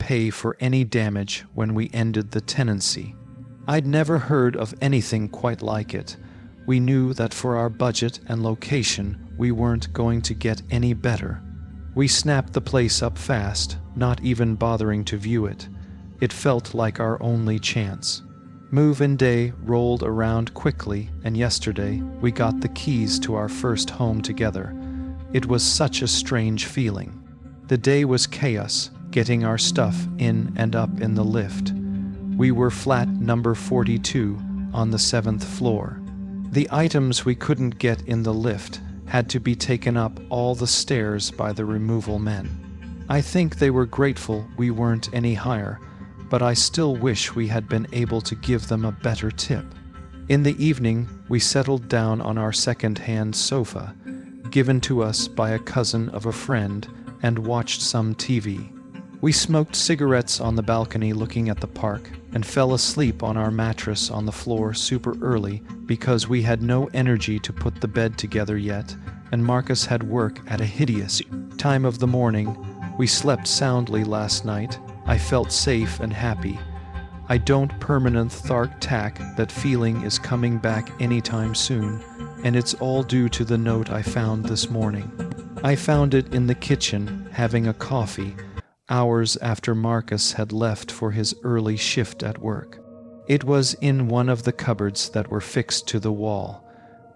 pay for any damage when we ended the tenancy. I'd never heard of anything quite like it. We knew that for our budget and location, we weren't going to get any better. We snapped the place up fast, not even bothering to view it. It felt like our only chance. Move-in day rolled around quickly, and yesterday we got the keys to our first home together. It was such a strange feeling. The day was chaos, getting our stuff in and up in the lift. We were flat number 42 on the 7th floor. The items we couldn't get in the lift had to be taken up all the stairs by the removal men. I think they were grateful we weren't any higher, but I still wish we had been able to give them a better tip. In the evening, we settled down on our second-hand sofa, given to us by a cousin of a friend, and watched some TV. We smoked cigarettes on the balcony looking at the park, and fell asleep on our mattress on the floor super early because we had no energy to put the bed together yet, and Marcus had work at a hideous time of the morning. We slept soundly last night. I felt safe and happy. I don't permanent tack that feeling is coming back anytime soon, and it's all due to the note I found this morning. I found it in the kitchen, having a coffee, hours after Marcus had left for his early shift at work. It was in one of the cupboards that were fixed to the wall.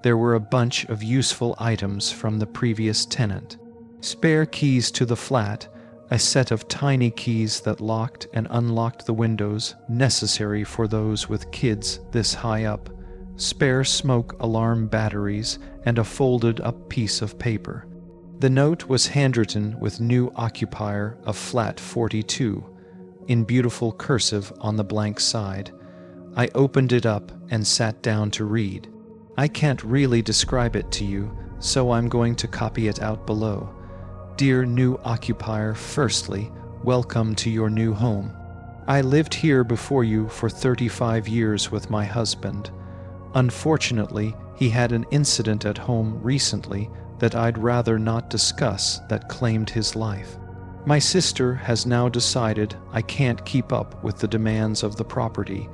There were a bunch of useful items from the previous tenant. Spare keys to the flat, a set of tiny keys that locked and unlocked the windows necessary for those with kids this high up, spare smoke alarm batteries, and a folded-up piece of paper. The note was handwritten with new occupier of flat 42, in beautiful cursive on the blank side. I opened it up and sat down to read. I can't really describe it to you, so I'm going to copy it out below. Dear new occupier, firstly, welcome to your new home. I lived here before you for 35 years with my husband. Unfortunately, he had an incident at home recently that I'd rather not discuss that claimed his life. My sister has now decided I can't keep up with the demands of the property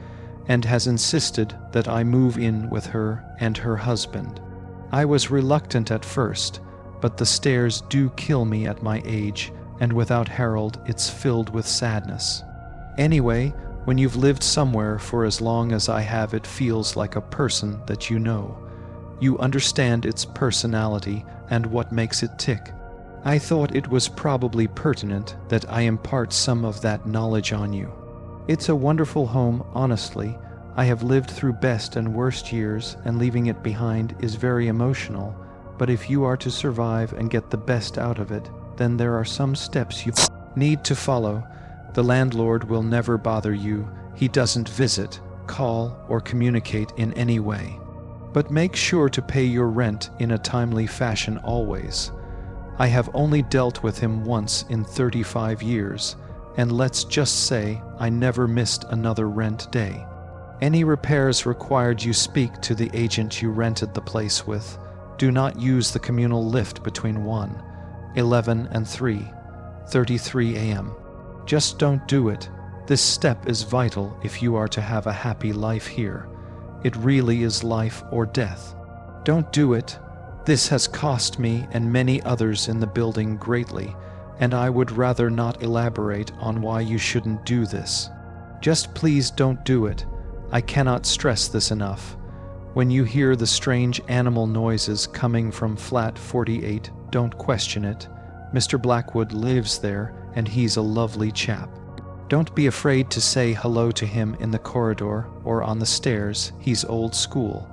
and has insisted that I move in with her and her husband. I was reluctant at first, but the stairs do kill me at my age, and without Harold it's filled with sadness. Anyway, when you've lived somewhere for as long as I have, it feels like a person that you know. You understand its personality and what makes it tick. I thought it was probably pertinent that I impart some of that knowledge on you. It's a wonderful home, honestly. I have lived through best and worst years, and leaving it behind is very emotional. But if you are to survive and get the best out of it, then there are some steps you need to follow. The landlord will never bother you. He doesn't visit, call, or communicate in any way. But make sure to pay your rent in a timely fashion always. I have only dealt with him once in 35 years, and let's just say I never missed another rent day. Any repairs required, you speak to the agent you rented the place with. Do not use the communal lift between 1, 11 and 3:33 a.m. Just don't do it. This step is vital if you are to have a happy life here. It really is life or death. Don't do it. This has cost me and many others in the building greatly, and I would rather not elaborate on why you shouldn't do this. Just please don't do it. I cannot stress this enough. When you hear the strange animal noises coming from flat 48, don't question it. Mr. Blackwood lives there, and he's a lovely chap. Don't be afraid to say hello to him in the corridor or on the stairs. He's old school,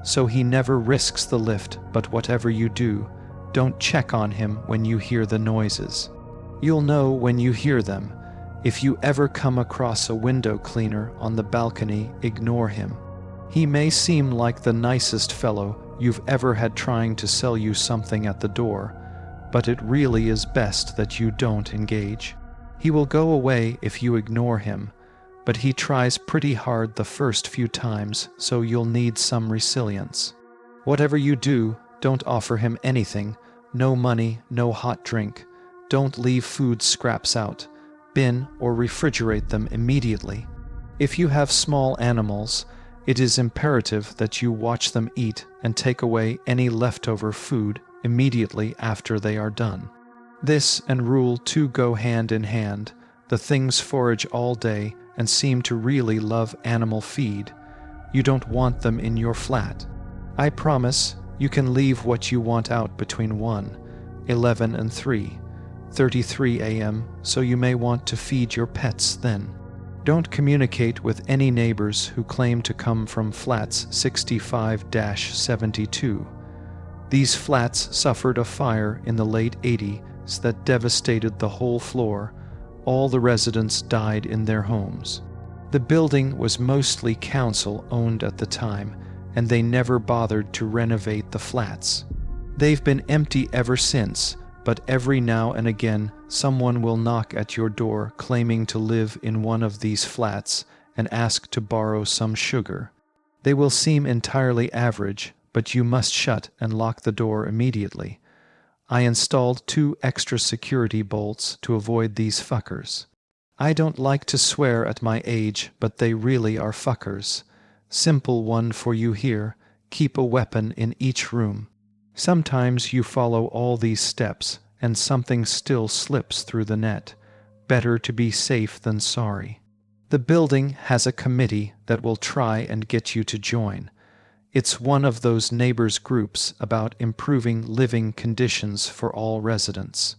so he never risks the lift, but whatever you do, don't check on him when you hear the noises. You'll know when you hear them. If you ever come across a window cleaner on the balcony, ignore him. He may seem like the nicest fellow you've ever had trying to sell you something at the door, but it really is best that you don't engage. He will go away if you ignore him, but he tries pretty hard the first few times, so you'll need some resilience. Whatever you do, don't offer him anything. No money, no hot drink. Don't leave food scraps out. bin, or refrigerate them immediately. If you have small animals, it is imperative that you watch them eat and take away any leftover food immediately after they are done. This and Rule 2 go hand in hand. The things forage all day and seem to really love animal feed. You don't want them in your flat. I promise you can leave what you want out between 1, 11 and 3:33 a.m., so you may want to feed your pets then. Don't communicate with any neighbors who claim to come from flats 65-72. These flats suffered a fire in the late 80s that devastated the whole floor. All the residents died in their homes. The building was mostly council-owned at the time, and they never bothered to renovate the flats. They've been empty ever since, but every now and again someone will knock at your door claiming to live in one of these flats and ask to borrow some sugar. They will seem entirely average, but you must shut and lock the door immediately. I installed 2 extra security bolts to avoid these fuckers. I don't like to swear at my age, but they really are fuckers. Simple one for you here: keep a weapon in each room. Sometimes you follow all these steps, and something still slips through the net. Better to be safe than sorry. The building has a committee that will try and get you to join. It's one of those neighbors' groups about improving living conditions for all residents.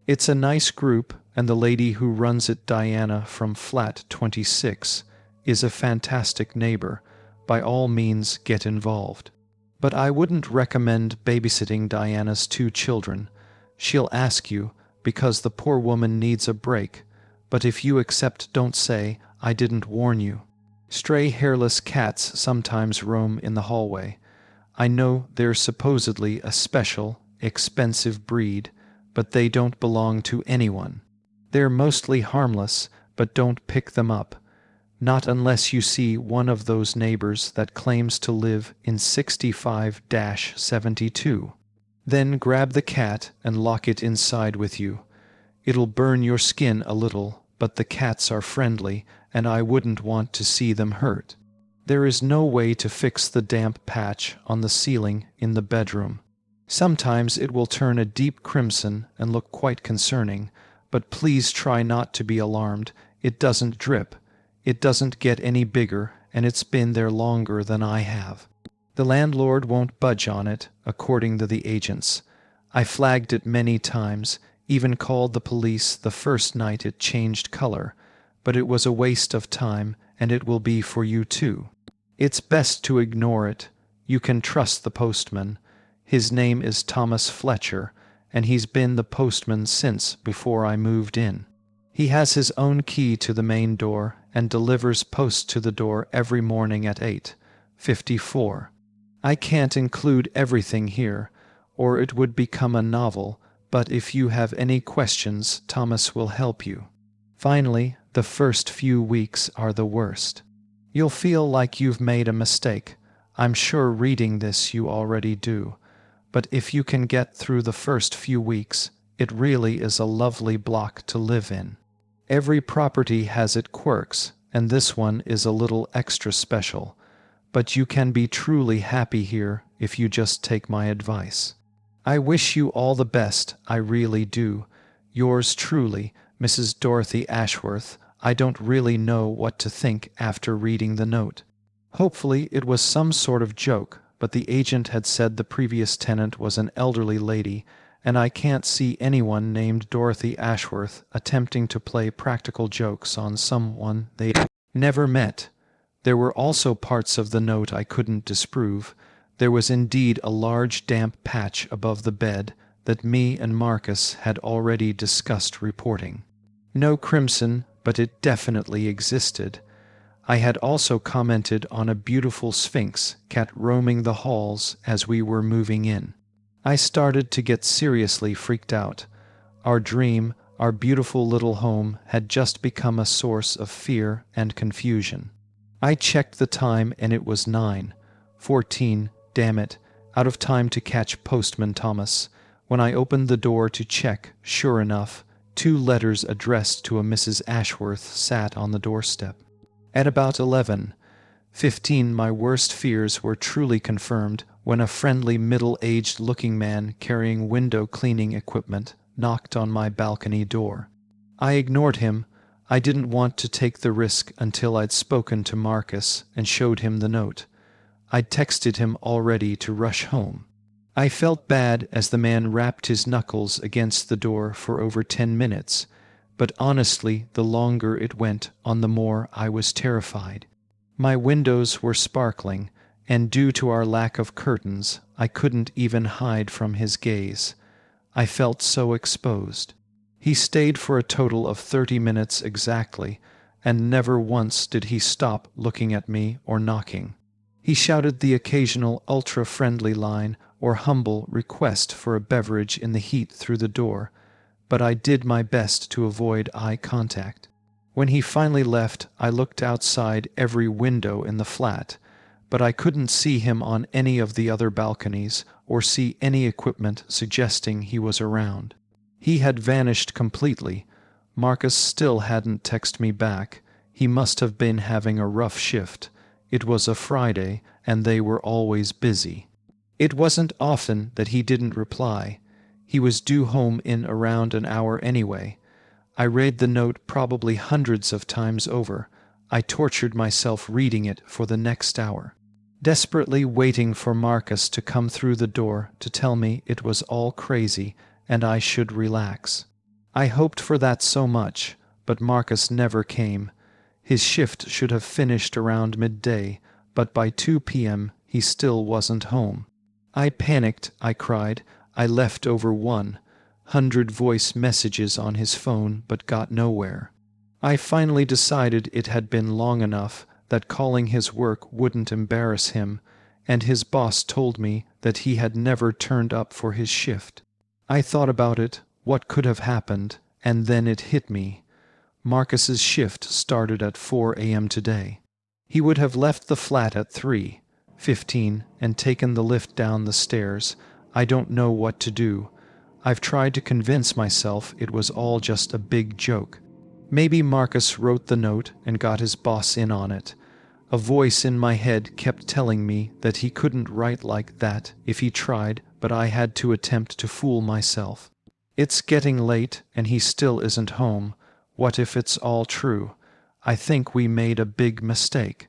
It's a nice group, and the lady who runs it, Diana from flat 26, is a fantastic neighbor. By all means, get involved. But I wouldn't recommend babysitting Diana's 2 children. She'll ask you, because the poor woman needs a break. But if you accept, don't say, "I didn't warn you." Stray hairless cats sometimes roam in the hallway. I know they're supposedly a special, expensive breed, but they don't belong to anyone. They're mostly harmless, but don't pick them up. Not unless you see one of those neighbors that claims to live in 65-72. Then grab the cat and lock it inside with you. It'll burn your skin a little, but the cats are friendly, and I wouldn't want to see them hurt. There is no way to fix the damp patch on the ceiling in the bedroom. Sometimes it will turn a deep crimson and look quite concerning, but please try not to be alarmed. It doesn't drip. It doesn't get any bigger, and it's been there longer than I have. The landlord won't budge on it, according to the agents. I flagged it many times, even called the police the first night it changed color, but it was a waste of time, and it will be for you too. It's best to ignore it. You can trust the postman. His name is Thomas Fletcher, and he's been the postman since before I moved in. He has his own key to the main door and delivers post to the door every morning at 8:54. I can't include everything here, or it would become a novel, but if you have any questions, Thomas will help you. Finally, the first few weeks are the worst. You'll feel like you've made a mistake. I'm sure reading this you already do. But if you can get through the first few weeks, it really is a lovely block to live in. Every property has its quirks, and this one is a little extra special. But you can be truly happy here if you just take my advice. I wish you all the best, I really do. Yours truly, Mrs. Dorothy Ashworth. I don't really know what to think after reading the note. Hopefully it was some sort of joke, but the agent had said the previous tenant was an elderly lady, and I can't see anyone named Dorothy Ashworth attempting to play practical jokes on someone they never met. There were also parts of the note I couldn't disprove. There was indeed a large damp patch above the bed that me and Marcus had already discussed reporting. No crimson, but it definitely existed. I had also commented on a beautiful sphinx cat roaming the halls as we were moving in. I started to get seriously freaked out. Our dream, our beautiful little home, had just become a source of fear and confusion. I checked the time and it was 9:14, damn it, out of time to catch Postman Thomas. When I opened the door to check, sure enough, 2 letters addressed to a Mrs. Ashworth sat on the doorstep. At about 11:15, my worst fears were truly confirmed when a friendly middle-aged looking man carrying window cleaning equipment knocked on my balcony door. I ignored him. I didn't want to take the risk until I'd spoken to Marcus and showed him the note. I'd texted him already to rush home. I felt bad as the man rapped his knuckles against the door for over 10 minutes, but honestly, the longer it went on, the more I was terrified. My windows were sparkling, and due to our lack of curtains, I couldn't even hide from his gaze. I felt so exposed. He stayed for a total of 30 minutes exactly, and never once did he stop looking at me or knocking. He shouted the occasional ultra-friendly line or humble request for a beverage in the heat through the door, but I did my best to avoid eye contact. When he finally left, I looked outside every window in the flat, but I couldn't see him on any of the other balconies or see any equipment suggesting he was around. He had vanished completely. Marcus still hadn't texted me back. He must have been having a rough shift. It was a Friday, and they were always busy. It wasn't often that he didn't reply. He was due home in around an hour anyway. I read the note probably hundreds of times over. I tortured myself reading it for the next hour, desperately waiting for Marcus to come through the door to tell me it was all crazy and I should relax. I hoped for that so much, but Marcus never came. His shift should have finished around midday, but by 2 p.m. he still wasn't home. I panicked, I cried. I left over 100 voice messages on his phone but got nowhere. I finally decided it had been long enough that calling his work wouldn't embarrass him, and his boss told me that he had never turned up for his shift. I thought about it, what could have happened, and then it hit me. Marcus's shift started at 4 a.m. today. He would have left the flat at 3:15 and taken the lift down the stairs. I don't know what to do. I've tried to convince myself it was all just a big joke. Maybe Marcus wrote the note and got his boss in on it. A voice in my head kept telling me that he couldn't write like that if he tried, but I had to attempt to fool myself. It's getting late and he still isn't home. What if it's all true? I think we made a big mistake.